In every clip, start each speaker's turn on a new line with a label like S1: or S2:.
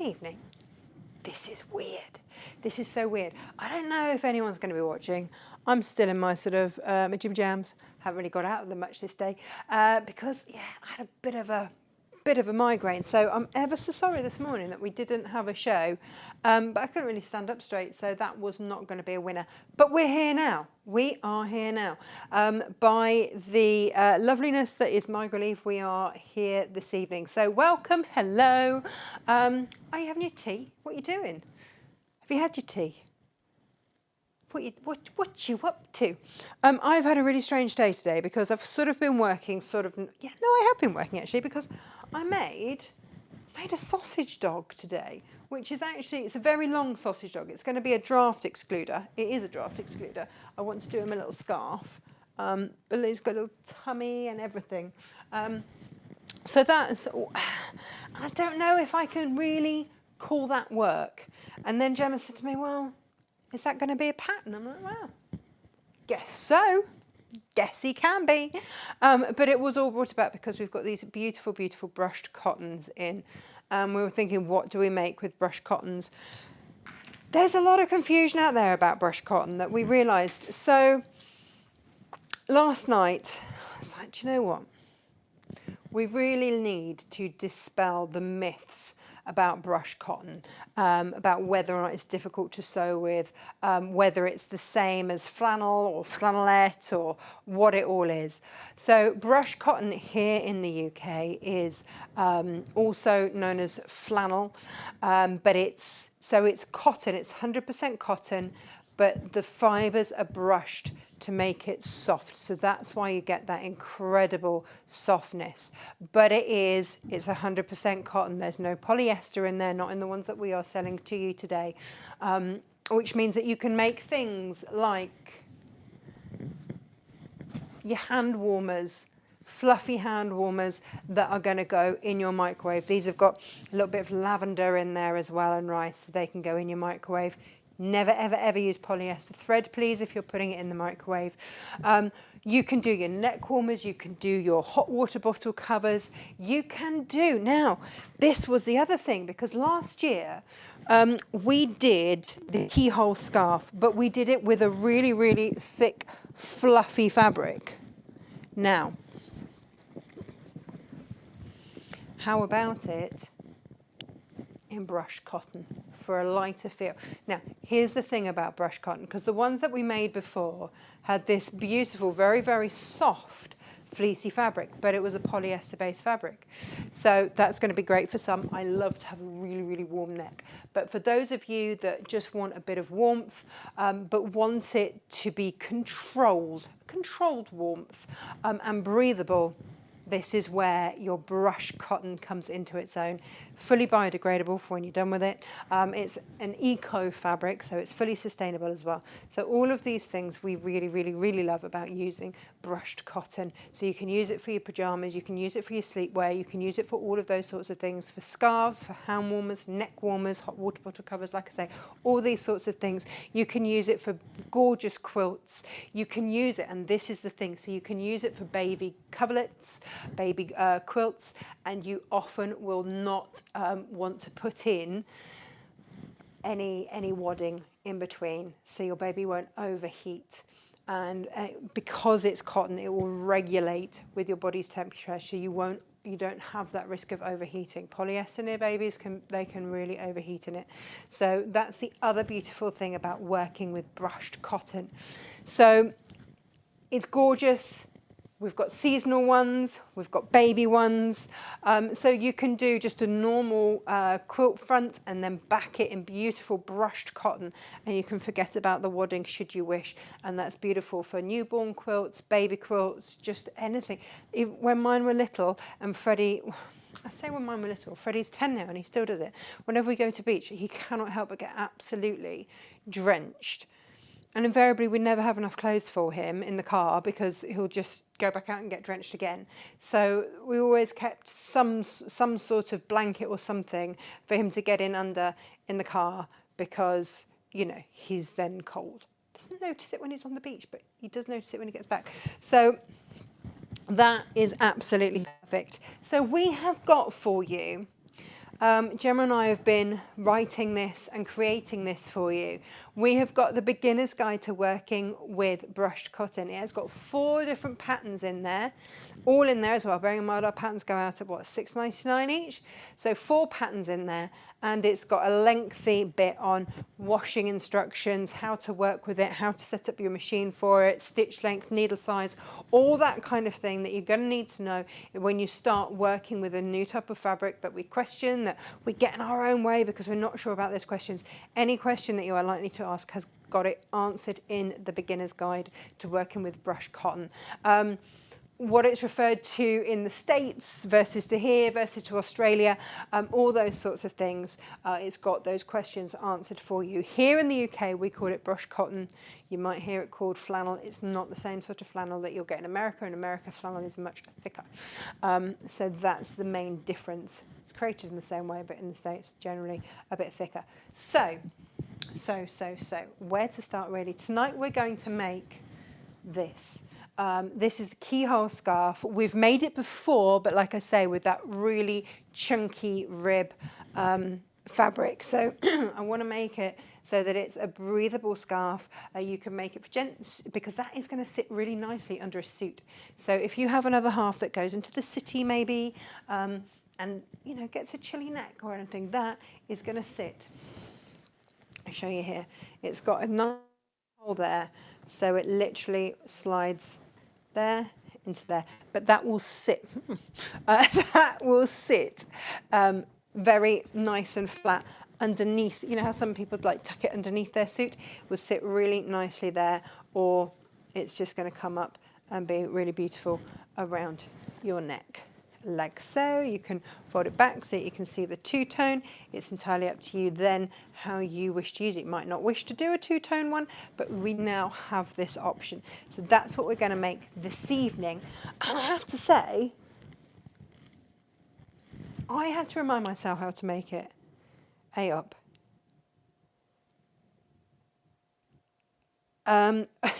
S1: evening. This is weird. This is so weird. I don't know if anyone's going to be watching. I'm still in my sort of my gym jams. Haven't really got out of them much this day because yeah, I had a bit of a migraine. So I'm ever so sorry this morning that we didn't have a show, but I couldn't really stand up straight, so that was not going to be a winner. But we're here now. We are here now. By the loveliness that is my relief, we are here this evening. So welcome, hello. Are you having your tea? What are you doing? Have you had your tea? What you up to? I've had a really strange day today because I've sort of been working I have been working actually because I made a sausage dog today, which is actually, it's a very long sausage dog. It's going to be a draft excluder. It is a draft excluder. I want to do him a little scarf, but he's got a little tummy and everything. So that's, I don't know if I can really call that work. And then Gemma said to me, well, is that going to be a pattern? I'm like, well, guess so. Guess he can be. But it was all brought about because we've got these beautiful, beautiful brushed cottons in. We were thinking, what do we make with brushed cottons? There's a lot of confusion out there about brushed cotton that we realised. So last night, I was like, do you know what? We really need to dispel the myths about brushed cotton, about whether or not it's difficult to sew with, whether it's the same as flannel or flannelette or what it all is. So brushed cotton here in the UK is also known as flannel, but it's cotton, it's 100% cotton, but the fibres are brushed to make it soft. So that's why you get that incredible softness. But it's 100% cotton. There's no polyester in there, not in the ones that we are selling to you today, which means that you can make things like your hand warmers, fluffy hand warmers that are going to go in your microwave. These have got a little bit of lavender in there as well and rice, so they can go in your microwave. Never, ever, ever use polyester thread, please, if you're putting it in the microwave. You can do your neck warmers, you can do your hot water bottle covers, you can do. Now, this was the other thing, because last year we did the keyhole scarf, but we did it with a really, really thick, fluffy fabric. Now, how about it in brushed cotton for a lighter feel? Now, here's the thing about brushed cotton, because the ones that we made before had this beautiful, very, very soft, fleecy fabric, but it was a polyester-based fabric. So that's going to be great for some. I love to have a really, really warm neck. But for those of you that just want a bit of warmth, but want it to be controlled warmth, and breathable, this is where your brushed cotton comes into its own. Fully biodegradable for when you're done with it. It's an eco fabric, so it's fully sustainable as well. So all of these things we really, really, really love about using brushed cotton. So you can use it for your pajamas, you can use it for your sleepwear, you can use it for all of those sorts of things, for scarves, for hand warmers, neck warmers, hot water bottle covers, like I say, all these sorts of things. You can use it for gorgeous quilts. You can use it, and this is the thing, so you can use it for baby coverlets, baby quilts, and you often will not want to put in any wadding in between, so your baby won't overheat. And because it's cotton, it will regulate with your body's temperature, so you don't have that risk of overheating. Polyester near babies can really overheat in it. So that's the other beautiful thing about working with brushed cotton. So it's gorgeous. We've got seasonal ones, we've got baby ones. So you can do just a normal quilt front and then back it in beautiful brushed cotton, and you can forget about the wadding should you wish. And that's beautiful for newborn quilts, baby quilts, just anything. When mine were little, and Freddie, I say when mine were little, Freddie's 10 now and he still does it. Whenever we go to beach, he cannot help but get absolutely drenched. And invariably, we never have enough clothes for him in the car because he'll just go back out and get drenched again. So we always kept some sort of blanket or something for him to get in under in the car because, you know, he's then cold. Doesn't notice it when he's on the beach, but he does notice it when he gets back. So that is absolutely perfect. So we have got for you Gemma and I have been writing this and creating this for you. We have got the beginner's guide to working with brushed cotton. It has got 4 different patterns in there, all in there as well. Bearing in mind our patterns go out at what, $6.99 each? So 4 patterns in there, and it's got a lengthy bit on washing instructions, how to work with it, how to set up your machine for it, stitch length, needle size, all that kind of thing that you're going to need to know when you start working with a new type of fabric that we question, that we get in our own way because we're not sure about those questions. Any question that you are likely to ask has got it answered in the beginner's guide to working with brushed cotton. What it's referred to in the States versus to here versus to Australia, all those sorts of things. It's got those questions answered for you. Here in the UK, we call it brushed cotton. You might hear it called flannel. It's not the same sort of flannel that you'll get in America. In America, flannel is much thicker. So that's the main difference. It's created in the same way, but in the States, generally a bit thicker. So, where to start really? Tonight, we're going to make this. This is the keyhole scarf. We've made it before, but like I say, with that really chunky rib fabric. So I want to make it so that it's a breathable scarf. You can make it for gents because that is going to sit really nicely under a suit. So if you have another half that goes into the city maybe and you know gets a chilly neck or anything, that is going to sit. I'll show you here. It's got a nice hole there, so it literally slides there into there, but that will sit very nice and flat underneath. You know how some people like tuck it underneath their suit? It will sit really nicely there, or it's just going to come up and be really beautiful around your neck. Like so. You can fold it back so you can see the two-tone. It's entirely up to you then how you wish to use it. You might not wish to do a two-tone one, but we now have this option. So that's what we're going to make this evening. And I have to say, I had to remind myself how to make it. Up.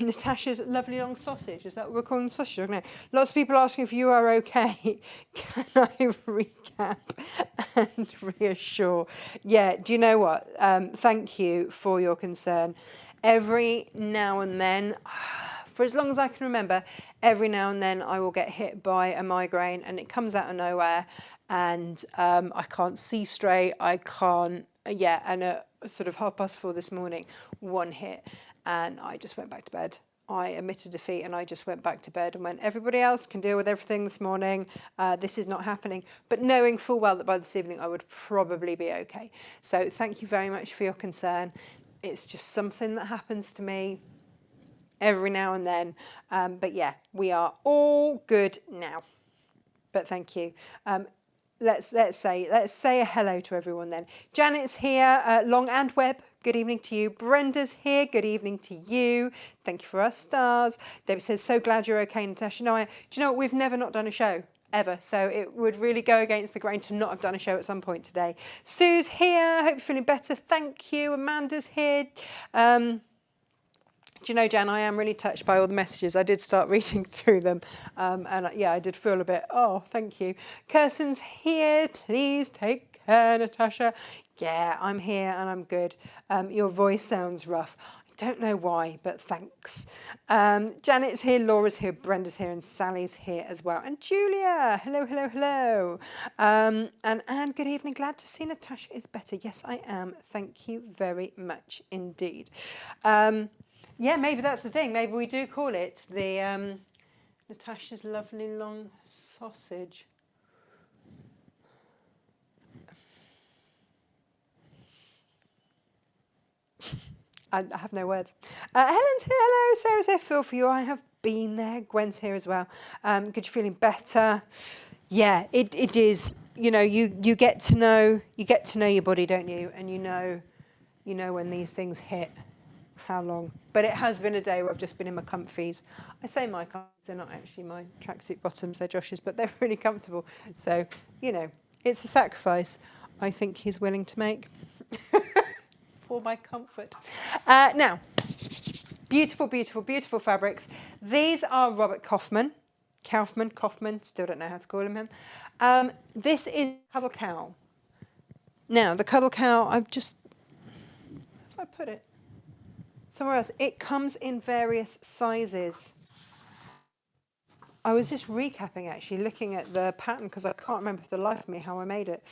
S1: Natasha's lovely long sausage. Is that what we're calling sausage? I don't know. Lots of people asking if you are okay. Can I recap and reassure? Yeah, do you know what? Thank you for your concern. Every now and then, for as long as I can remember, every now and then I will get hit by a migraine and it comes out of nowhere and I can't see straight. I can't, and at sort of 4:30 this morning, one hit. And I just went back to bed. I admitted defeat and I just went back to bed and went, everybody else can deal with everything this morning. This is not happening. But knowing full well that by this evening I would probably be okay. So thank you very much for your concern. It's just something that happens to me every now and then. But yeah, we are all good now. But thank you. Let's say a hello to everyone then. Janet's here, Long and Web. Good evening to you. Brenda's here. Good evening to you. Thank you for our stars. Debbie says, so glad you're okay, Natasha. No, do you know what? We've never not done a show, ever. So it would really go against the grain to not have done a show at some point today. Sue's here. Hope you're feeling better. Thank you. Amanda's here. Do you know, Jan, I am really touched by all the messages. I did start reading through them. And yeah, I did feel a bit, oh, thank you. Kirsten's here. Please take care, Natasha. Yeah, I'm here and I'm good. Your voice sounds rough. I don't know why, but thanks. Janet's here, Laura's here, Brenda's here, and Sally's here as well. And Julia, hello, hello, hello. And Anne, good evening. Glad to see Natasha is better. Yes, I am. Thank you very much indeed. Yeah, maybe that's the thing. Maybe we do call it the Natasha's lovely long sausage. I have no words. Helen's here. Hello. Sarah's here. Feel for you. I have been there. Gwen's here as well. Good. You're feeling better. Yeah, it is. You know, you get to know your body, don't you? And you know when these things hit. How long? But it has been a day where I've just been in my comfies. I say my comfies, they're not actually my tracksuit bottoms, they're Josh's, but they're really comfortable. So, you know, it's a sacrifice I think he's willing to make for my comfort. Now, beautiful, beautiful, beautiful fabrics. These are Robert Kaufman, still don't know how to call him. This is Cuddle Cow. Now, the Cuddle Cow, if I put it somewhere else, it comes in various sizes. I was just recapping actually, looking at the pattern because I can't remember for the life of me how I made it.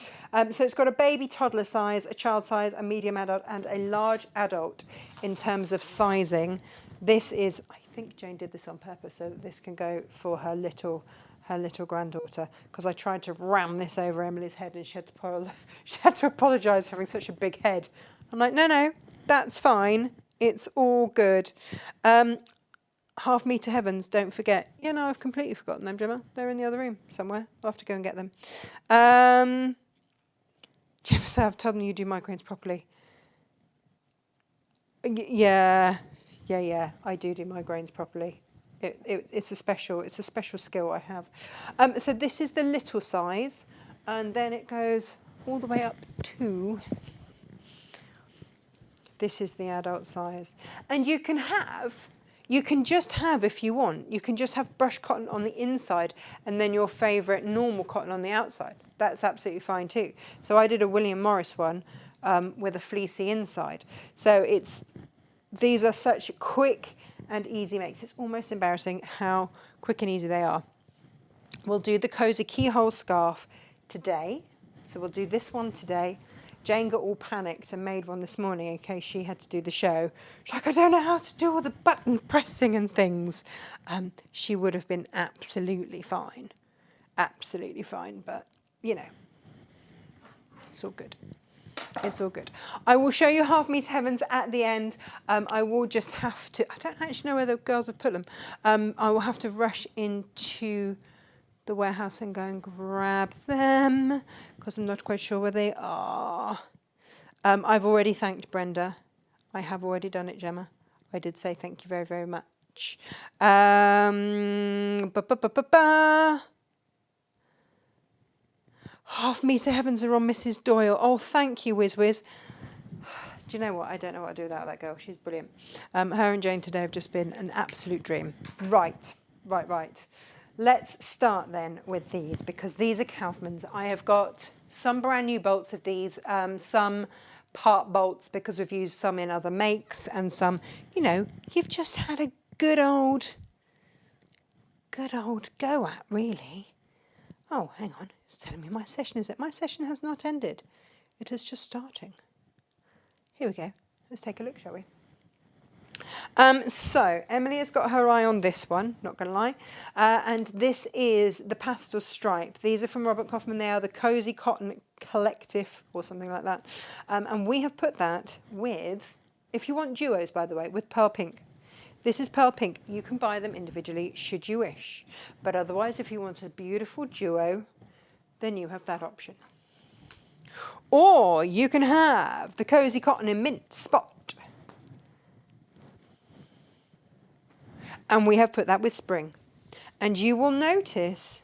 S1: So it's got a baby toddler size, a child size, a medium adult and a large adult in terms of sizing. This is, I think Jane did this on purpose so that this can go for her little granddaughter, because I tried to ram this over Emily's head and she had to apologise for having such a big head. I'm like, no, that's fine. It's all good. Half metre heavens, don't forget. Yeah, no, I've completely forgotten them, Gemma. They're in the other room somewhere. I'll have to go and get them. Gemma said, I've told them you do migraines properly. Yeah, I do migraines properly. It's a special skill I have. So this is the little size, and then it goes all the way up to, this is the adult size. And you can just have, if you want, you can just have brushed cotton on the inside and then your favourite normal cotton on the outside. That's absolutely fine too. So I did a William Morris one with a fleecy inside. So these are such quick and easy makes. It's almost embarrassing how quick and easy they are. We'll do the Cosy Keyhole Scarf today. So we'll do this one today. Jane got all panicked and made one this morning in case she had to do the show. She's like, I don't know how to do all the button pressing and things. She would have been absolutely fine. Absolutely fine, but, you know, it's all good. It's all good. I will show you half metre heavens at the end. I will just have to, I don't actually know where the girls have put them. I will have to rush into the warehouse and go and grab them because I'm not quite sure where they are. I've already thanked Brenda. I have already done it, Gemma. I did say thank you very, very much. Half metre heavens are on Mrs. Doyle. Oh, thank you, Whiz Whiz. Do you know what? I don't know what I'd do without that girl. She's brilliant. Her and Jane today have just been an absolute dream. Right. Let's start then with these because these are Kaufmann's. I have got some brand new bolts of these, some part bolts because we've used some in other makes and some, you know, you've just had a good old go at, really. Oh, hang on. It's telling me my session is it. My session has not ended. It is just starting. Here we go. Let's take a look, shall we? So Emily has got her eye on this one, not going to lie. And this is the pastel stripe. These are from Robert Kaufman. They are the Cozy Cotton Collective or something like that. And we have put that with, if you want duos, by the way, with pearl pink. This is pearl pink. You can buy them individually should you wish. But otherwise, if you want a beautiful duo, then you have that option. Or you can have the Cozy Cotton in Mint Spot. And we have put that with spring. And you will notice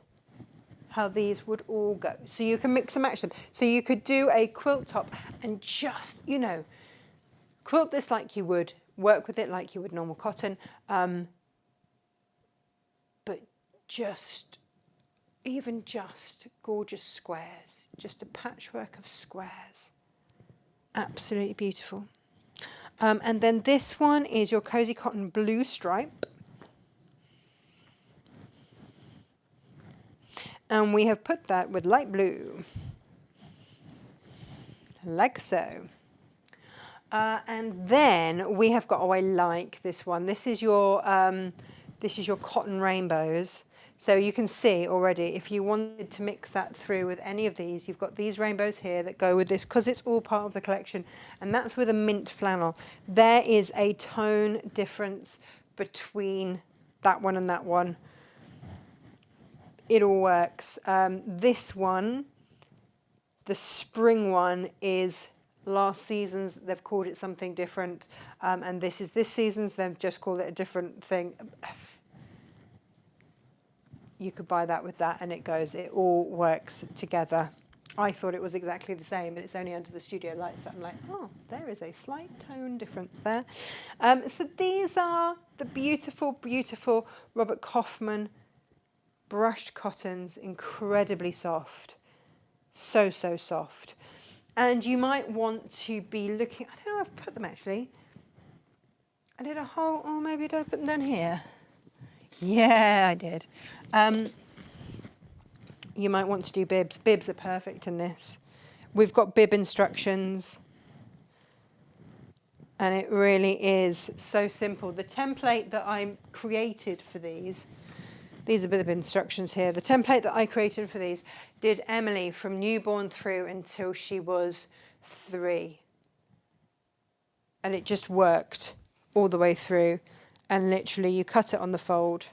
S1: how these would all go. So you can mix and match them. So you could do a quilt top and just, you know, quilt this like you would, work with it like you would normal cotton. But even just gorgeous squares. Just a patchwork of squares. Absolutely beautiful. And then this one is your Cozy Cotton Blue Stripe. And we have put that with light blue, like so. And then we have got, oh, I like this one. This is your cotton rainbows. So you can see already, if you wanted to mix that through with any of these, you've got these rainbows here that go with this, because it's all part of the collection. And that's with a mint flannel. There is a tone difference between that one and that one. It all works. This one, the spring one, is last season's. They've called it something different. And this is this season's. They've just called it a different thing. You could buy that with that and it goes. It all works together. I thought it was exactly the same, and it's only under the studio lights. I'm like, oh, there is a slight tone difference there. So these are the beautiful, beautiful Robert Kaufman brushed cottons, incredibly soft, so soft. And you might want to be looking, I don't know, I've put them actually. I did a whole, or maybe did I put them down here? Yeah, I did. You might want to do bibs. Bibs are perfect in this. We've got bib instructions. And it really is so simple. The template that I created for these are a bit of instructions here. The template that I created for these did Emily from newborn through until she was 3. And it just worked all the way through. And literally you cut it on the fold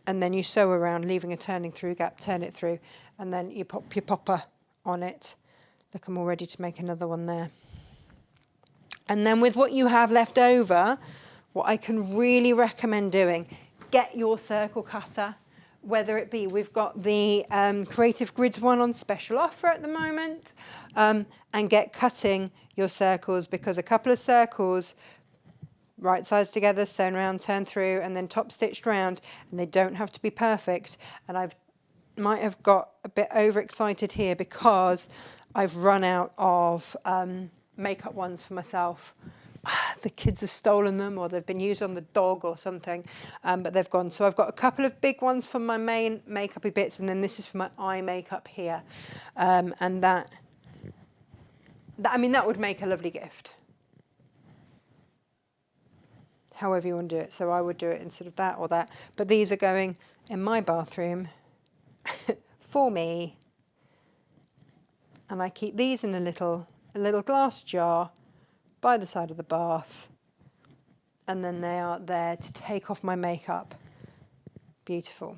S1: and then you sew around, leaving a turning through gap, turn it through, and then you pop your popper on it. Look, I'm all ready to make another one there. And then with what you have left over, what I can really recommend doing, get your circle cutter, whether it be, we've got the Creative Grids one on special offer at the moment, and get cutting your circles, because a couple of circles, right sides together, sewn around, turn through, and then top stitched round, and they don't have to be perfect. And I might have got a bit overexcited here because I've run out of makeup ones for myself. The kids have stolen them, or they've been used on the dog or something, but they've gone. So I've got a couple of big ones for my main makeup-y bits, and then this is for my eye makeup here. And that, I mean, that would make a lovely gift. However you want to do it. So I would do it instead of that or that. But these are going in my bathroom for me. And I keep these in a little glass jar by the side of the bath, and then they are there to take off my makeup. Beautiful,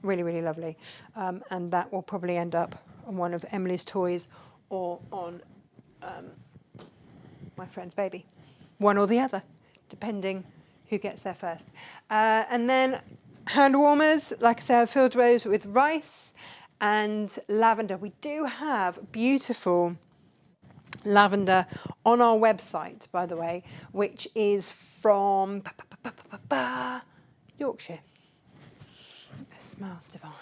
S1: really, really lovely. And that will probably end up on one of Emily's toys or on my friend's baby, one or the other, depending who gets there first. And then hand warmers, like I said, I've filled those with rice and lavender. We do have beautiful lavender on our website, by the way, which is from Yorkshire. It smells divine.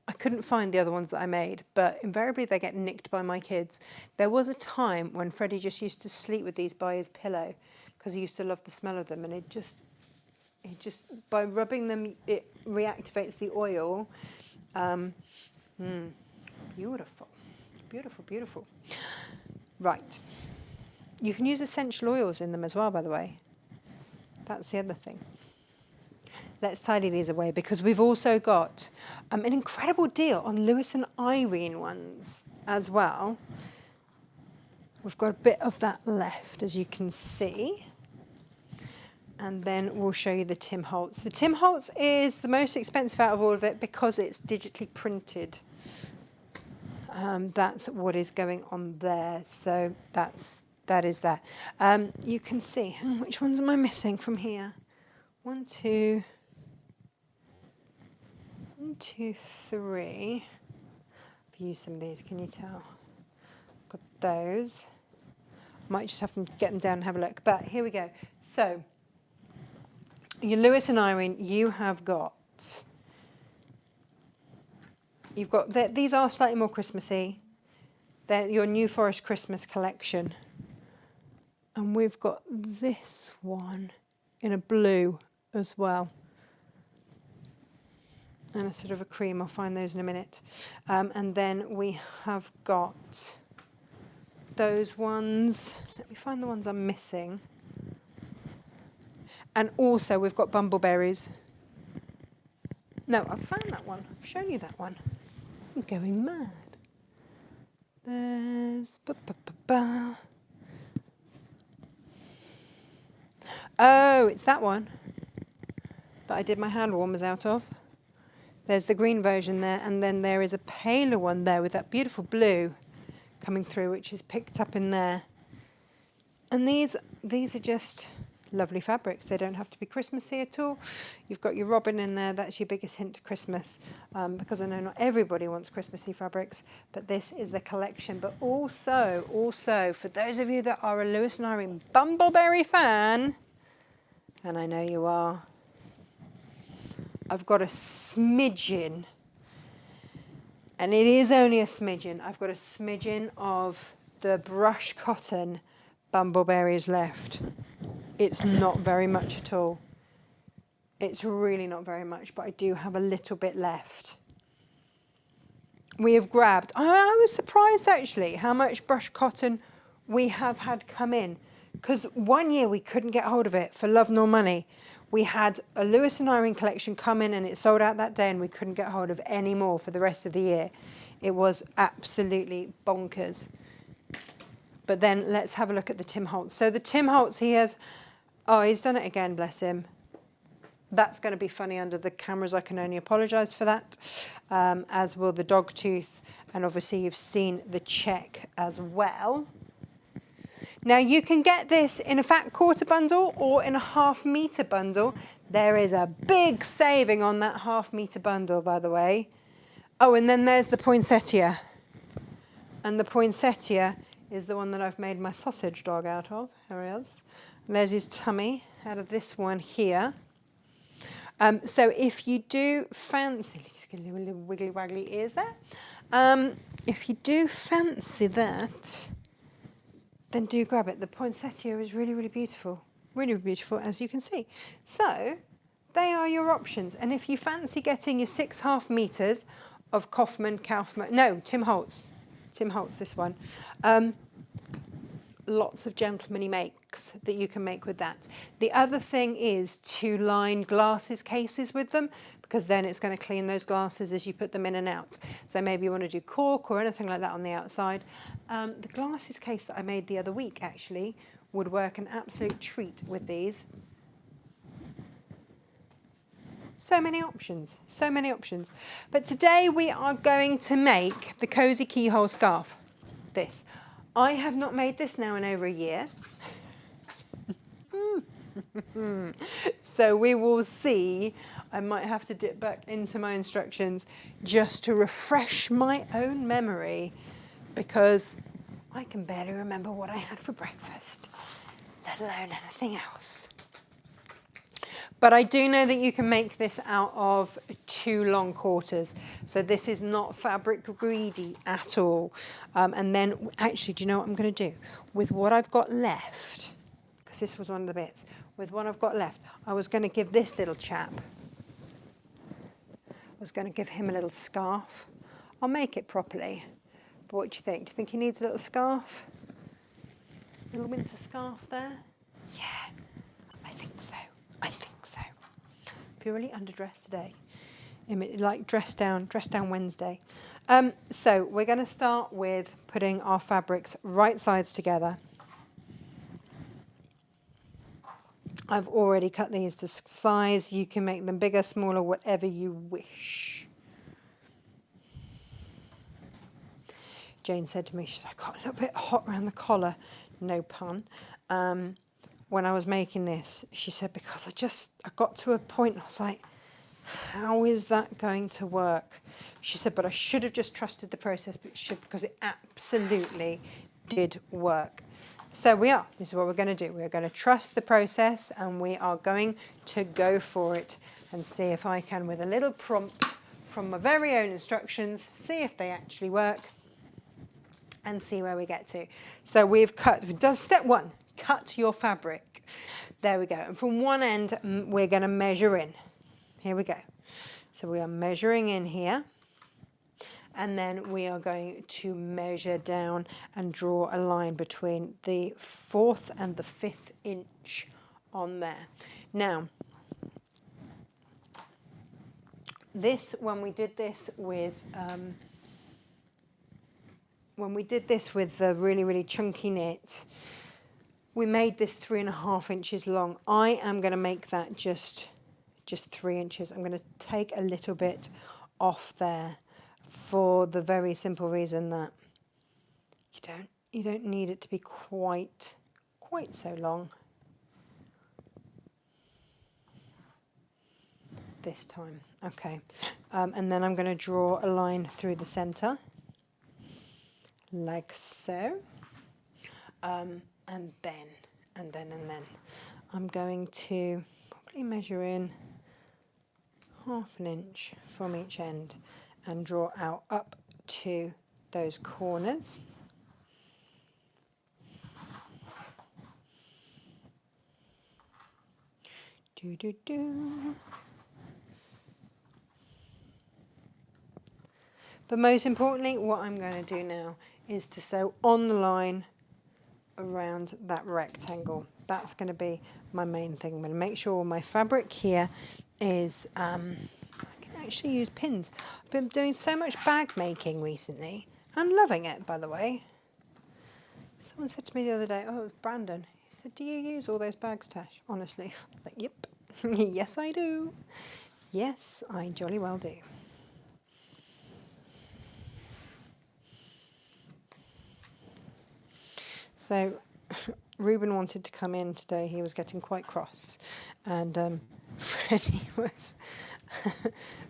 S1: I couldn't find the other ones that I made, but invariably they get nicked by my kids. There was a time when Freddie just used to sleep with these by his pillow because he used to love the smell of them, and it just by rubbing them, it reactivates the oil. Beautiful. Beautiful, beautiful. Right. You can use essential oils in them as well, by the way. That's the other thing. Let's tidy these away, because we've also got an incredible deal on Lewis and Irene ones as well. We've got a bit of that left, as you can see. And then we'll show you the Tim Holtz. The Tim Holtz is the most expensive out of all of it because it's digitally printed. That's what is going on there. So that is that. You can see, which ones am I missing from here? 1, 2, 3. I've used some of these, can you tell? Got those. Might just have to get them down and have a look. But here we go. So your Lewis and Irene, you've got these are slightly more Christmassy. They're your New Forest Christmas collection. And we've got this one in a blue as well. And a sort of a cream. I'll find those in a minute. And then we have got those ones. Let me find the ones I'm missing. And also we've got bumbleberries. No, I've found that one. I've shown you that one. I'm going mad. There's... Oh, it's that one that I did my hand warmers out of. There's the green version there, and then there is a paler one there with that beautiful blue coming through, which is picked up in there. And these are just lovely fabrics. They don't have to be Christmassy at all. You've got your robin in there. That's your biggest hint to Christmas, because I know not everybody wants Christmassy fabrics, but this is the collection. But also for those of you that are a Lewis and Irene Bumbleberry fan, and I know you are, I've got a smidgen And it is only a smidgen. I've got a smidgen of the brush cotton bumbleberries left. It's not very much at all. It's really not very much, but I do have a little bit left. We have grabbed, I was surprised actually how much brush cotton we have had come in, because one year we couldn't get hold of it for love nor money. We had a Lewis and Irene collection come in and it sold out that day, and we couldn't get hold of any more for the rest of the year. It was absolutely bonkers. But then let's have a look at the Tim Holtz. So the Tim Holtz, he has, oh, he's done it again, bless him. That's going to be funny under the cameras. I can only apologise for that, as will the dog tooth. And obviously you've seen the check as well. Now you can get this in a fat quarter bundle or in a ½ metre bundle. There is a big saving on that ½ metre bundle, by the way. Oh, and then there's the poinsettia. And the poinsettia is the one that I've made my sausage dog out of. There he is. And there's his tummy out of this one here. So if you do fancy, he's got little wiggly waggly ears there. If you do fancy that, then do grab it. The poinsettia is really, really beautiful. Really beautiful, as you can see. So they are your options. And if you fancy getting your 6½ metres of Tim Holtz, this one. Lots of gentlemanly makes that you can make with that. The other thing is to line glasses cases with them, because then it's going to clean those glasses as you put them in and out. So maybe you want to do cork or anything like that on the outside. The glasses case that I made the other week actually would work an absolute treat with these. So many options, so many options. But today we are going to make the Cosy Keyhole Scarf. This. I have not made this now in over a year. So we will see. I might have to dip back into my instructions just to refresh my own memory, because I can barely remember what I had for breakfast, let alone anything else. But I do know that you can make this out of 2 long quarters. So this is not fabric greedy at all. And then actually, do you know what I'm going to do? With what I've got left, because this was one of the bits, with what I've got left, I was going to give this little chap, I was going to give him a little scarf. I'll make it properly. But what do you think? Do you think he needs a little scarf? A little winter scarf there? Yeah, I think so. I think so. Purely underdressed today. Like dress down Wednesday. So we're going to start with putting our fabrics right sides together. I've already cut these to size. You can make them bigger, smaller, whatever you wish. Jane said to me, she said, I got a little bit hot around the collar. No pun. When I was making this, she said, because I got to a point, I was like, how is that going to work? She said, but I should have just trusted the process, because it absolutely did work. So this is what we're going to do. We're going to trust the process, and we are going to go for it and see if I can, with a little prompt from my very own instructions, see if they actually work and see where we get to. So we've does step 1. Cut your fabric. There we go. And from one end, we're going to measure in. Here we go. So we are measuring in here. And then we are going to measure down and draw a line between the 4th and the 5th inch on there. Now, when we did this with the really, really chunky knit, we made this 3½ inches long. I am going to make that just 3 inches. I'm going to take a little bit off there for the very simple reason that you don't need it to be quite so long this time. Okay, and then I'm going to draw a line through the center like so. And then I'm going to probably measure in ½ inch from each end and draw out up to those corners. Do, do, do. But most importantly, what I'm going to do now is to sew on the line around that rectangle. That's going to be my main thing. I'm going to make sure my fabric here is, I can actually use pins. I've been doing so much bag making recently. I'm loving it, by the way. Someone said to me the other day, oh, it was Brandon. He said, do you use all those bags, Tash? Honestly, I was like, yep. Yes, I do. Yes, I jolly well do. So Reuben wanted to come in today. He was getting quite cross. And Freddie was...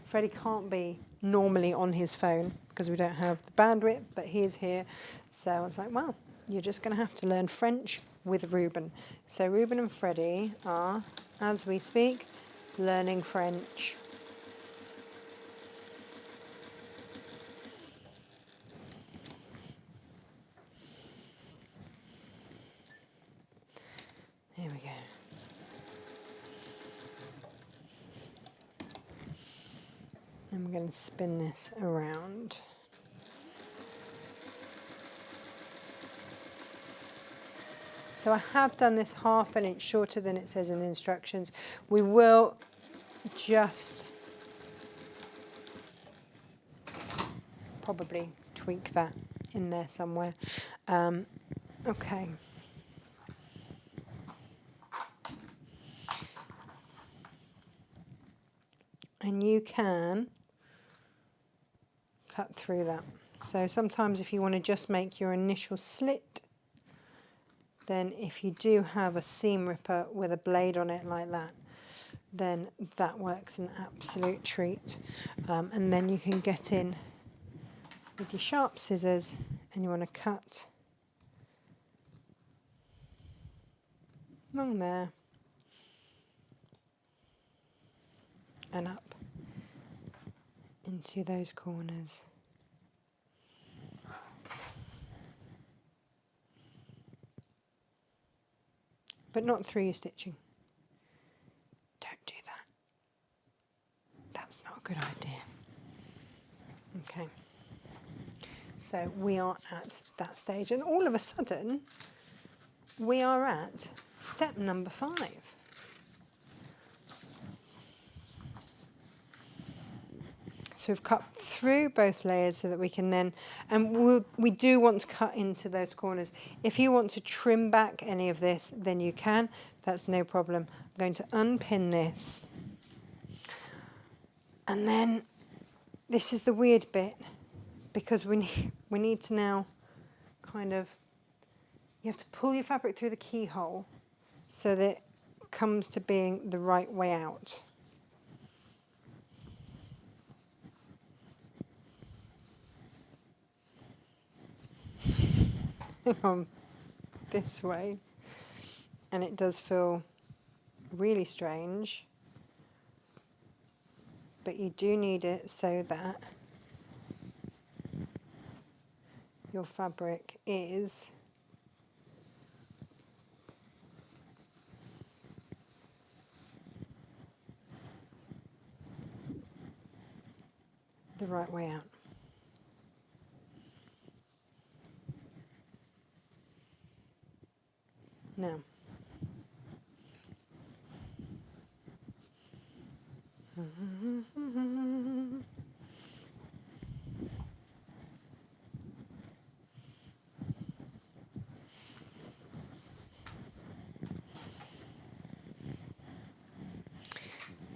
S1: Freddie can't be normally on his phone because we don't have the bandwidth, but he is here. So I was like, well, you're just going to have to learn French with Reuben. So Reuben and Freddie are, as we speak, learning French. There we go. And we're going to spin this around. So I have done this half an inch shorter than it says in the instructions. We will just probably tweak that in there somewhere. Okay. And you can cut through that. So sometimes if you want to just make your initial slit, then if you do have a seam ripper with a blade on it like that, then that works an absolute treat. And then you can get in with your sharp scissors and you want to cut along there and up into those corners. But not through your stitching. Don't do that. That's not a good idea. Okay. So we are at that stage, and all of a sudden, we are at step number 5. So we've cut through both layers so that we can then, and we do want to cut into those corners. If you want to trim back any of this, then you can. That's no problem. I'm going to unpin this. And then this is the weird bit, because we need to now kind of, you have to pull your fabric through the keyhole so that it comes to being the right way out. This way, and it does feel really strange, but you do need it so that your fabric is the right way out. Now,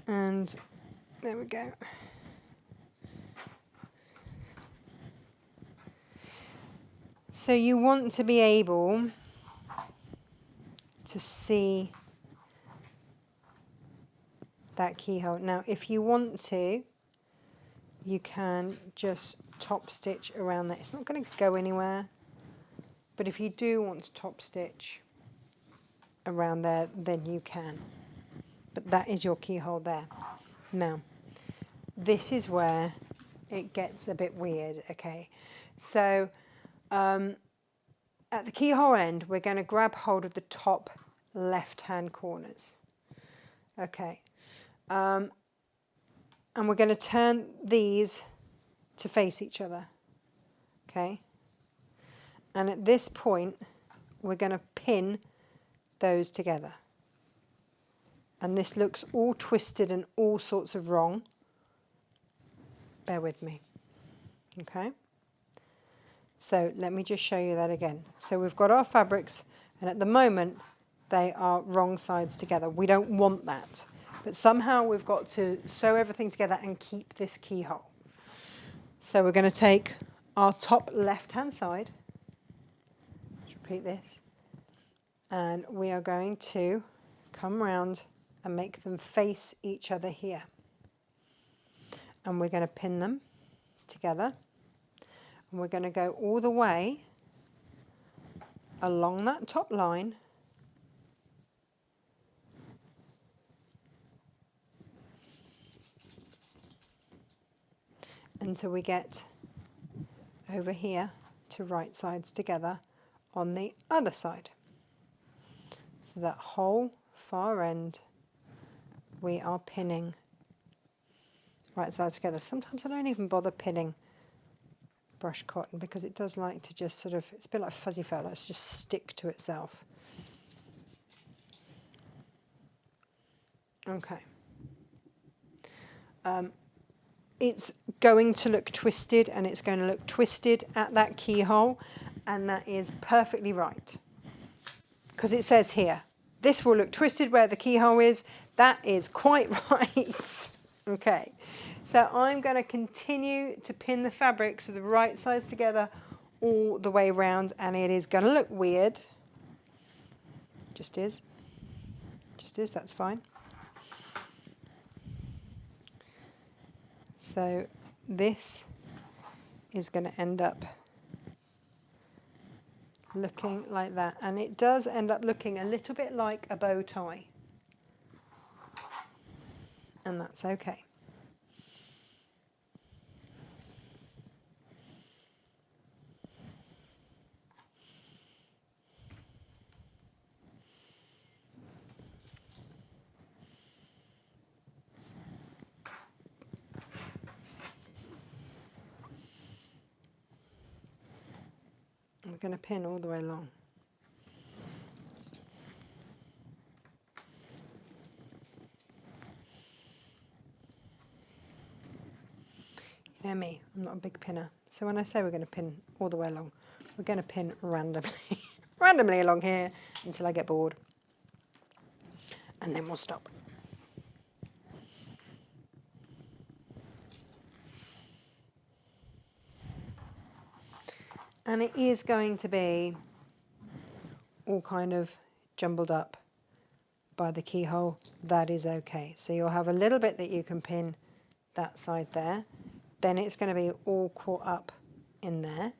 S1: and there we go. So you want to be able to see that keyhole. Now, if you want to, you can just top stitch around that. It's not going to go anywhere, but if you do want to top stitch around there, then you can. But that is your keyhole there. Now, this is where it gets a bit weird. Okay, so at the keyhole end, we're going to grab hold of the top left-hand corners. Okay, and we're going to turn these to face each other. Okay, and at this point, we're going to pin those together. And this looks all twisted and all sorts of wrong. Bear with me. Okay. So let me just show you that again. So we've got our fabrics, and at the moment, they are wrong sides together. We don't want that. But somehow we've got to sew everything together and keep this keyhole. So we're going to take our top left-hand side. Let's repeat this. And we are going to come round and make them face each other here. And we're going to pin them together. And we're going to go all the way along that top line until we get over here to right sides together on the other side. So that whole far end we are pinning right sides together. Sometimes I don't even bother pinning brush cotton because it does like to just sort of, it's a bit like fuzzy felt, let's just stick to itself. Okay. It's going to look twisted, and it's going to look twisted at that keyhole, and that is perfectly right. Because it says here, this will look twisted where the keyhole is. That is quite right. Okay, so I'm going to continue to pin the fabric so the right sides together all the way around, and it is going to look weird. Just is, that's fine. So this is going to end up looking like that, and it does end up looking a little bit like a bow tie, and that's okay. We're going to pin all the way along. You know me, I'm not a big pinner. So when I say we're going to pin all the way along, we're going to pin randomly, randomly along here until I get bored. And then we'll stop. And it is going to be all kind of jumbled up by the keyhole. That is okay. So you'll have a little bit that you can pin that side there. Then it's going to be all caught up in there.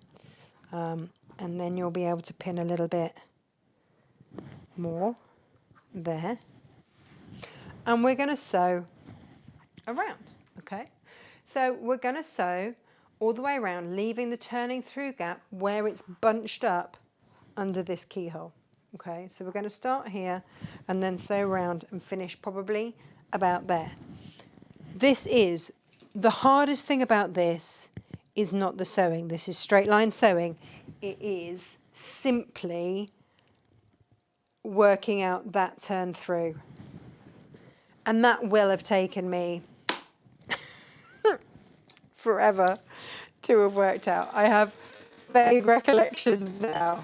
S1: And then you'll be able to pin a little bit more there. And we're going to sew around, okay? So we're going to sew all the way around, leaving the turning through gap where it's bunched up under this keyhole. Okay, so we're going to start here and then sew around and finish probably about there. This is, the hardest thing about this is not the sewing. This is straight line sewing. It is simply working out that turn through. And that will have taken me forever to have worked out. I have vague recollections now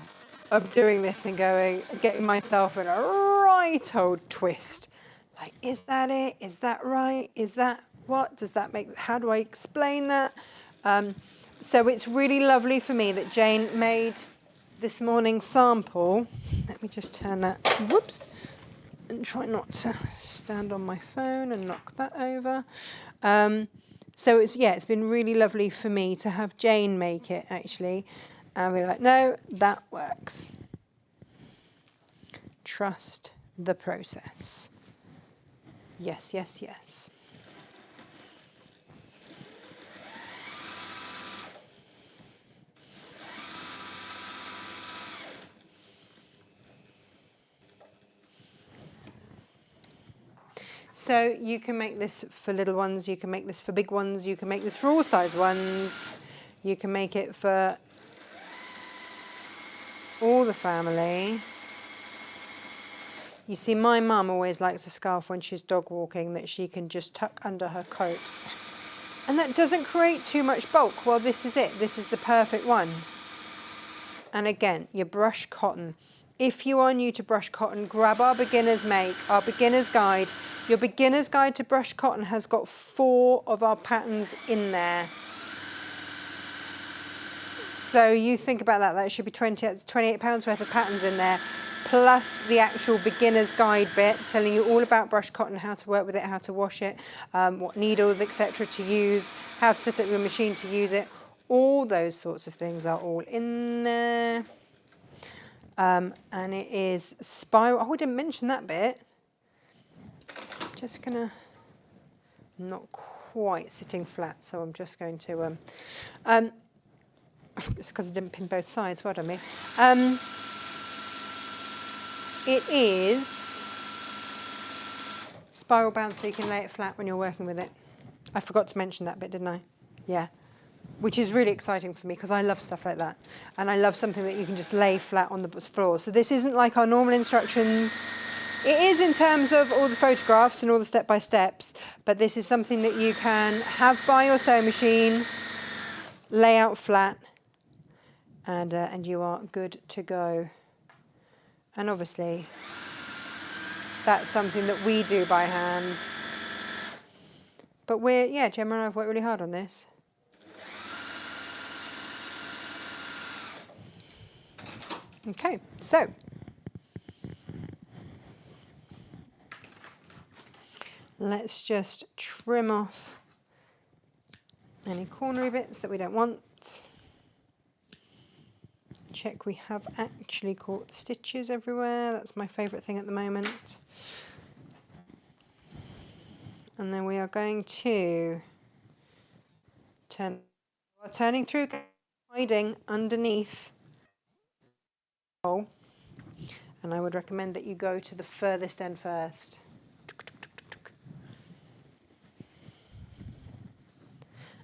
S1: of doing this and getting myself in a right old twist. Like, is that it? Is that right? Is that what? Does that make, how do I explain that? So it's really lovely for me that Jane made this morning's sample. Let me just turn that, whoops, and try not to stand on my phone and knock that over. So it's been really lovely for me to have Jane make it, actually. And we're like, no, that works. Trust the process. Yes, yes, yes. So you can make this for little ones, you can make this for big ones, you can make this for all size ones, you can make it for all the family. You see, my mum always likes a scarf when she's dog walking that she can just tuck under her coat. And that doesn't create too much bulk. Well, this is it. This is the perfect one. And again, your brush cotton. If you are new to brush cotton, grab our beginner's make, our beginner's guide. Your beginner's guide to brush cotton has got 4 of our patterns in there. So you think about that, that should be £28 worth of patterns in there, plus the actual beginner's guide bit, telling you all about brush cotton, how to work with it, how to wash it, what needles, etc. to use, how to set up your machine to use it. All those sorts of things are all in there. And it is spiral. Oh, I didn't mention that bit. Just gonna, not quite sitting flat, so I'm just going to, it's because I didn't pin both sides, well done me. It is spiral bound so you can lay it flat when you're working with it. I forgot to mention that bit, didn't I? Yeah. Which is really exciting for me because I love stuff like that. And I love something that you can just lay flat on the floor. So this isn't like our normal instructions. It is in terms of all the photographs and all the step-by-steps, but this is something that you can have by your sewing machine, lay out flat, and you are good to go. And obviously, that's something that we do by hand. But Gemma and I have worked really hard on this. Okay, so let's just trim off any cornery bits that we don't want. Check we have actually caught the stitches everywhere. That's my favourite thing at the moment. And then we are going to turning through, hiding underneath. And I would recommend that you go to the furthest end first.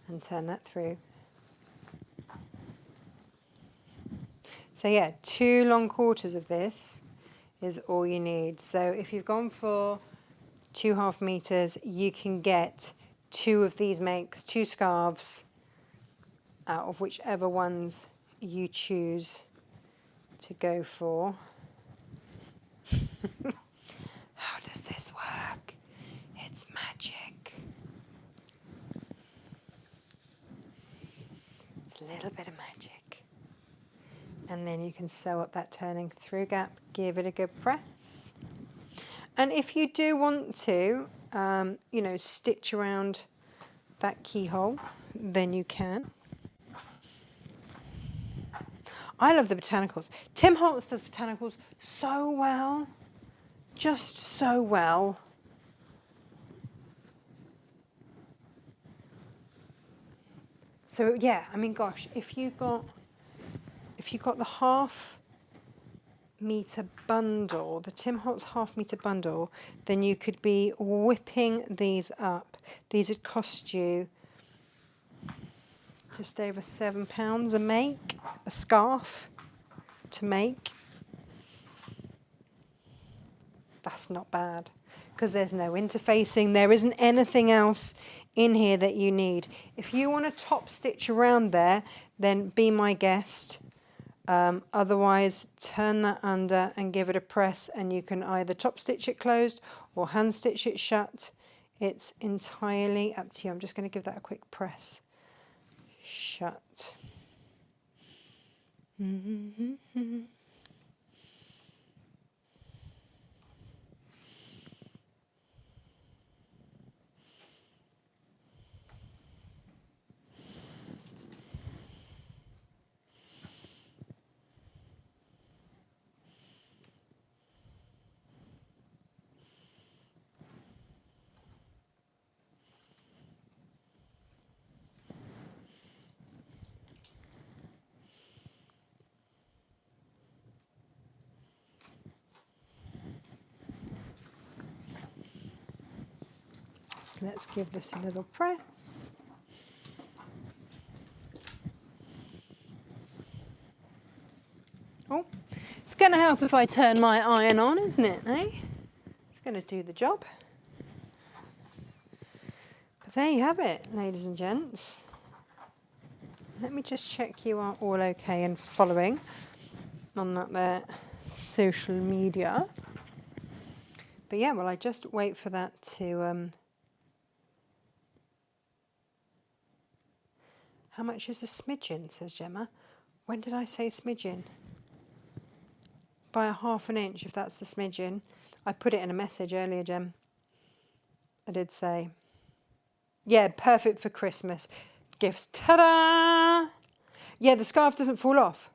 S1: And turn that through. So yeah, 2 long quarters of this is all you need. So if you've gone for 2.5 meters, you can get 2 of these makes, 2 scarves, out of whichever ones you choose to go for. How does this work? It's magic. It's a little bit of magic. And then you can sew up that turning through gap, give it a good press. And if you do want to, stitch around that keyhole, then you can. I love the botanicals. Tim Holtz does botanicals so well, just so well. So yeah, I mean, gosh, if you got the 1/2 meter bundle, the Tim Holtz 1/2 meter bundle, then you could be whipping these up. These would cost you just over £7 a make, a scarf to make. That's not bad because there's no interfacing. There isn't anything else in here that you need. If you want to top stitch around there, then be my guest. Otherwise, turn that under and give it a press, and you can either top stitch it closed or hand stitch it shut. It's entirely up to you. I'm just going to give that a quick press. Shut. let's give this a little press. Oh, it's going to help if I turn my iron on, isn't it, eh? It's going to do the job. But there you have it, ladies and gents. Let me just check you are all okay and following on that there social media. But yeah, well, I just wait for that to... How much is a smidgen, says Gemma. When did I say smidgen? By a ½ inch, if that's the smidgen. I put it in a message earlier, Gem. I did say. Yeah, perfect for Christmas gifts. Ta-da! Yeah, the scarf doesn't fall off.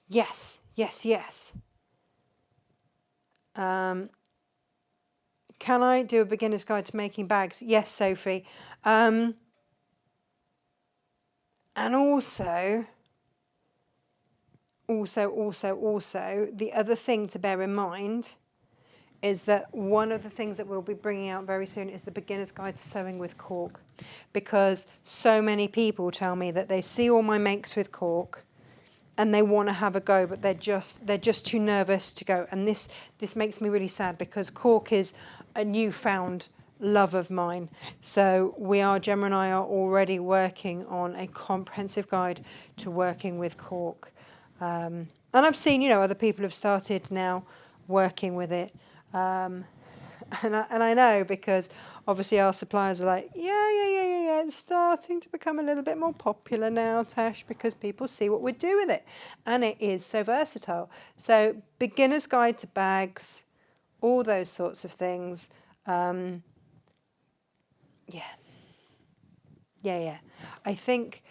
S1: Yes, yes, yes. Can I do a beginner's guide to making bags? Yes, Sophie. And also, the other thing to bear in mind is that one of the things that we'll be bringing out very soon is the beginner's guide to sewing with cork, because so many people tell me that they see all my makes with cork and they want to have a go, but they're just too nervous to go. And this makes me really sad, because cork is a newfound love of mine. So Gemma and I are already working on a comprehensive guide to working with cork. And I've seen, other people have started now working with it. And I know, because obviously our suppliers are like, yeah, it's starting to become a little bit more popular now, Tash, because people see what we do with it. And it is so versatile. So beginner's guide to bags, all those sorts of things. Yeah. I think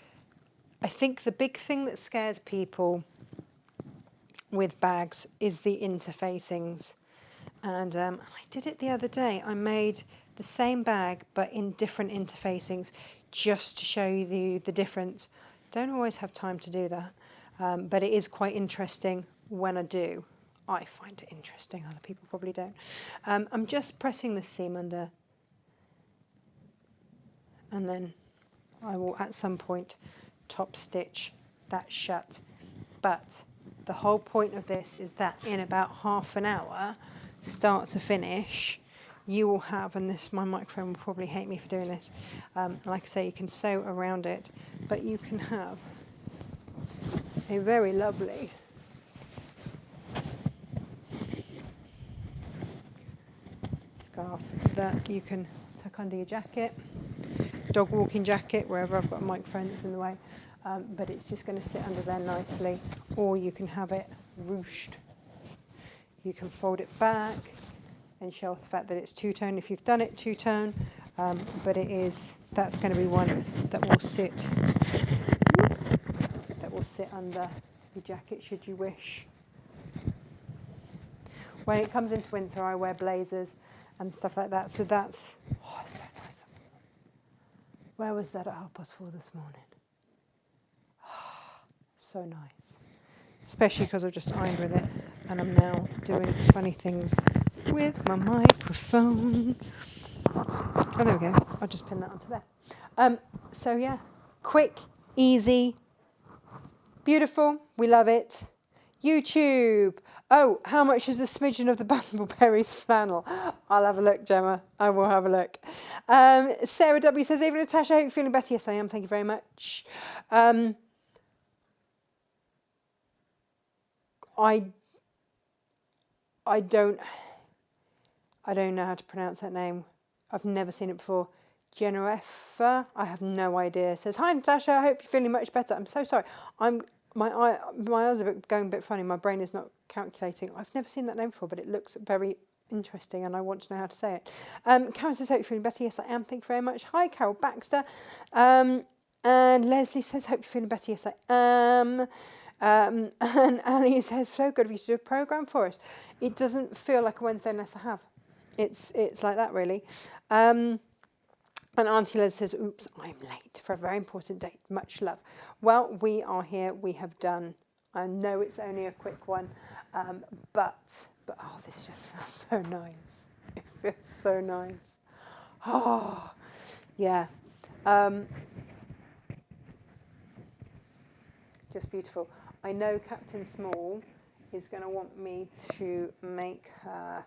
S1: the big thing that scares people with bags is the interfacings. And I did it the other day. I made the same bag but in different interfacings, just to show you the difference. Don't always have time to do that, but it is quite interesting when I do. I find it interesting, other people probably don't. I'm just pressing the seam under, and then I will at some point top stitch that shut. But the whole point of this is that in about half an hour, start to finish, you will have, and my microphone will probably hate me for doing this, like I say, you can sew around it, but you can have a very lovely scarf that you can tuck under your jacket, dog walking jacket, wherever I've got a microphone that's in the way, but it's just going to sit under there nicely, or you can have it ruched. You can fold it back and show off the fact that it's two-tone if you've done it two-tone, but that's going to be one that will sit under your jacket should you wish. When it comes into winter, I wear blazers and stuff like that, so that's so nice. Where was that at 4:30 this morning? So nice. Especially because I've just ironed with it and I'm now doing funny things with my microphone. Oh, there we go. I'll just pin that onto there. So yeah, quick, easy, beautiful. We love it. YouTube. Oh, how much is a smidgen of the Bumbleberries flannel? I'll have a look, Gemma. I will have a look. Sarah W says, "Even Natasha, I hope you're feeling better." Yes, I am. Thank you very much. I don't know how to pronounce that name. I've never seen it before. Genevieve, I have no idea. Says, "Hi Natasha, I hope you're feeling much better." I'm so sorry. My eyes are going a bit funny. My brain is not calculating. I've never seen that name before, but it looks very interesting and I want to know how to say it. Karen says, "Hope you're feeling better." Yes, I am. Thank you very much. Hi, Carol Baxter. And Leslie says, "Hope you're feeling better." Yes, I am. And Ali says, "So good of you to do a programme for us." It doesn't feel like a Wednesday unless I have. It's like that, really. And Auntie Liz says, "Oops, I'm late for a very important date. Much love." Well, we are here. We have done. I know it's only a quick one, but oh, this just feels so nice. It feels so nice. Oh, yeah. Just beautiful. I know Captain Small is going to want me to make her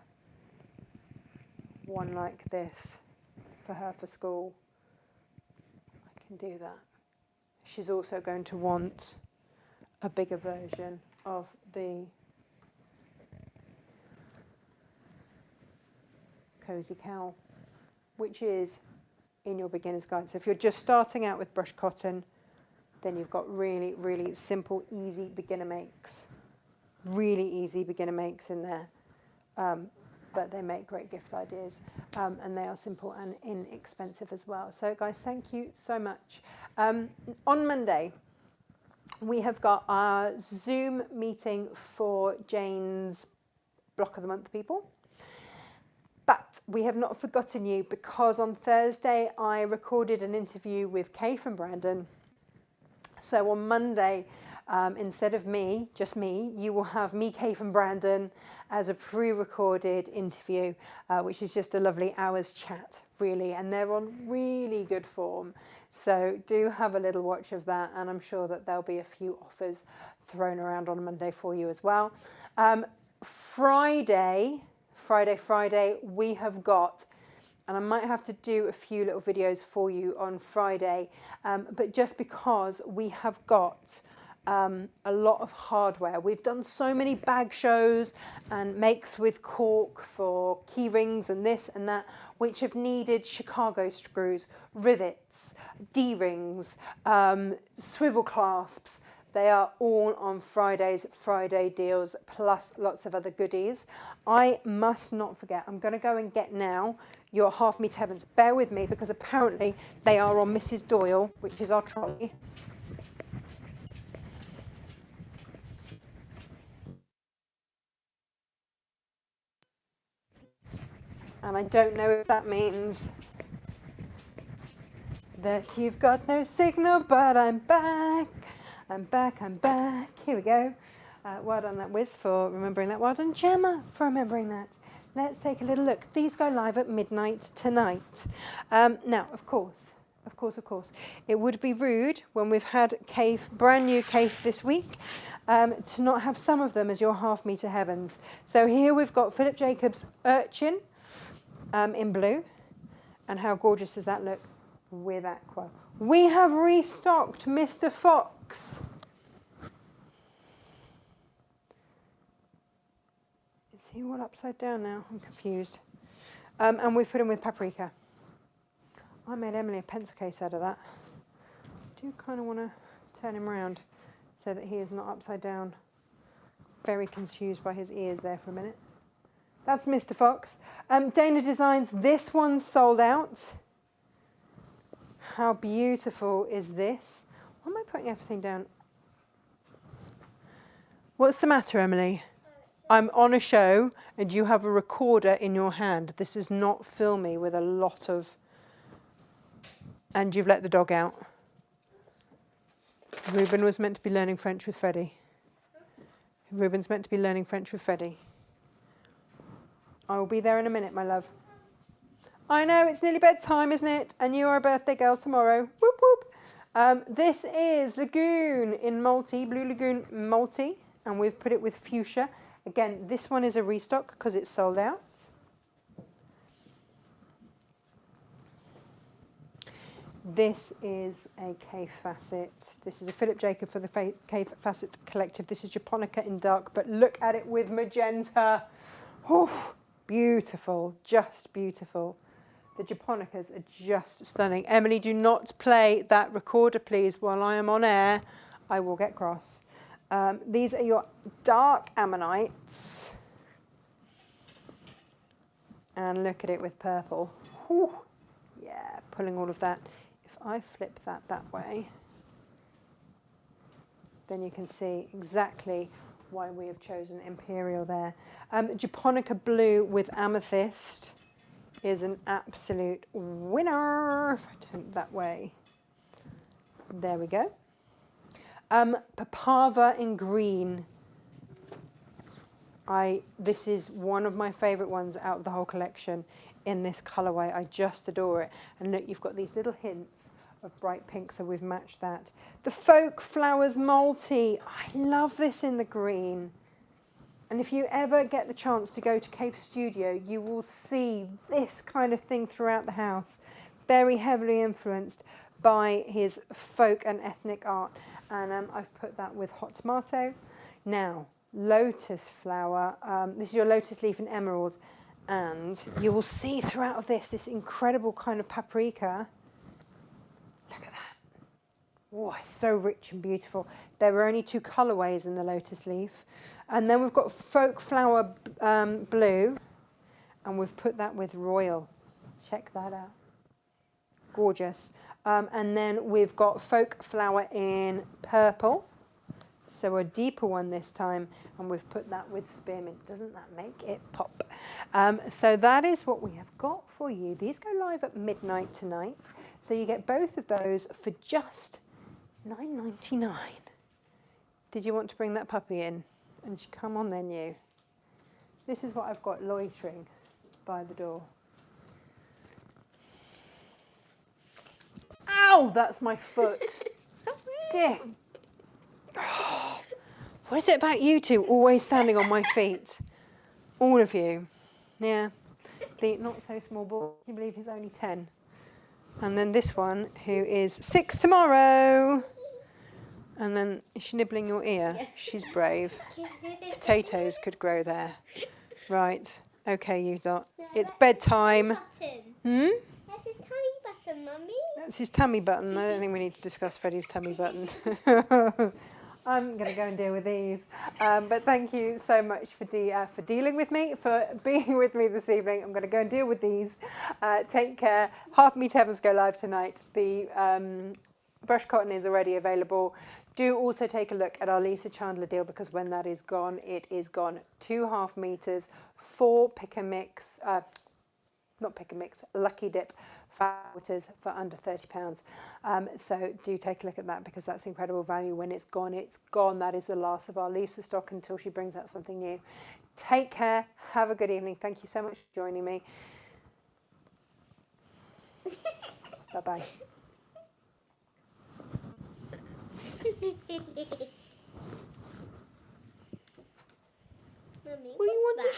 S1: one like this for her for school. I can do that. She's also going to want a bigger version of the Cosy Keyhole, which is in your beginner's guide. So if you're just starting out with brush cotton, then you've got really, really simple, easy beginner makes. Really easy beginner makes in there. But they make great gift ideas. And they are simple and inexpensive as well. So guys, thank you so much. On Monday, we have got our Zoom meeting for Jane's Block of the Month people. But we have not forgotten you, because on Thursday I recorded an interview with Kay from Brandon. So on Monday, instead of me, just me, you will have me, Kay from Brandon, as a pre-recorded interview, which is just a lovely hour's chat, really. And they're on really good form. So do have a little watch of that. And I'm sure that there'll be a few offers thrown around on Monday for you as well. Friday, we have got, and I might have to do a few little videos for you on Friday, but just because we have got a lot of hardware. We've done so many bag shows and makes with cork for key rings and this and that, which have needed Chicago screws, rivets, D-rings, swivel clasps. They are all on Friday's Friday deals, plus lots of other goodies. I must not forget, I'm going to go and get now your half meter heavens. Bear with me, because apparently they are on Mrs. Doyle, which is our trolley. And I don't know if that means that you've got no signal, but I'm back. I'm back, I'm back. Here we go. Well done, that Wiz, for remembering that. Well done, Gemma, for remembering that. Let's take a little look. These go live at midnight tonight. Now, of course, it would be rude when we've had Cave, brand new Cave this week, to not have some of them as your half meter heavens. So here we've got Philip Jacobs Urchin in blue. And how gorgeous does that look with aqua? We have restocked Mr. Fox. Is he all upside down now? I'm confused. And we've put him with paprika. I made Emily a pencil case out of that. I do kind of want to turn him around so that he is not upside down. Very confused by his ears there for a minute. That's Mr. Fox. Dana Designs, this one's sold out. How beautiful is this? Why am I putting everything down? What's the matter, Emily? I'm on a show and you have a recorder in your hand. This is not filmy with a lot of... And you've let the dog out. Ruben was meant to be learning French with Freddie. Ruben's meant to be learning French with Freddie. I will be there in a minute, my love. I know, it's nearly bedtime, isn't it? And you are a birthday girl tomorrow. Whoop, whoop. This is Lagoon in multi, Blue Lagoon multi, and we've put it with fuchsia. Again, this one is a restock because it's sold out. This is a Cave Facet. This is a Philip Jacob for the Cave Facet Collective. This is Japonica in dark, but look at it with magenta. Oh, beautiful, just beautiful. The Japonicas are just stunning. Emily, do not play that recorder, please, while I am on air. I will get cross. These are your dark ammonites. And look at it with purple. Whew. Yeah, pulling all of that. If I flip that way, then you can see exactly why we have chosen Imperial there. Japonica Blue with Amethyst is an absolute winner. If I turn it that way. There we go. Papava in green. This is one of my favourite ones out of the whole collection. in this colourway. I just adore it. And look, you've got these little hints of bright pink, so we've matched that. The Folk Flowers Multi. I love this in the green. And if you ever get the chance to go to Cave Studio, you will see this kind of thing throughout the house. Very heavily influenced by his folk and ethnic art. And I've put that with hot tomato. Now, lotus flower. This is your lotus leaf in emerald. And you will see throughout this incredible kind of paprika. Look at that. Oh, it's so rich and beautiful. There were only 2 colourways in the lotus leaf. And then we've got folk flower blue. And we've put that with royal. Check that out. Gorgeous. And then we've got folk flower in purple. So a deeper one this time, and we've put that with spearmint. Doesn't that make it pop? So that is what we have got for you. These go live at midnight tonight. So you get both of those for just $9.99. Did you want to bring that puppy in? And come on then, you. This is what I've got loitering by the door. Ow, that's my foot. Dear. Oh, what is it about you two always standing on my feet? All of you. Yeah. The not so small boy, can you believe he's only 10? And then this one who is 6 tomorrow. And then is she nibbling your ear? Yeah. She's brave. Potatoes could grow there. Right. Okay, you lot. It's bedtime. Hmm?
S2: That's his tummy button, Mummy.
S1: That's his tummy button. I don't think we need to discuss Freddie's tummy button. I'm going to go and deal with these. But thank you so much for dealing with me, for being with me this evening. I'm going to go and deal with these. Take care. Half Meet Heavens go live tonight. The brush cotton is already available. Do also take a look at our Lisa Chandler deal, because when that is gone, it is gone. 2.5 meters, 4 pick and mix, not pick and mix, Lucky Dip waters for under £30. So do take a look at that, because that's incredible value. When it's gone, it's gone. That is the last of our Lisa stock until she brings out something new. Take care. Have a good evening. Thank you so much for joining me. Bye-bye.
S2: Mummy, what's that?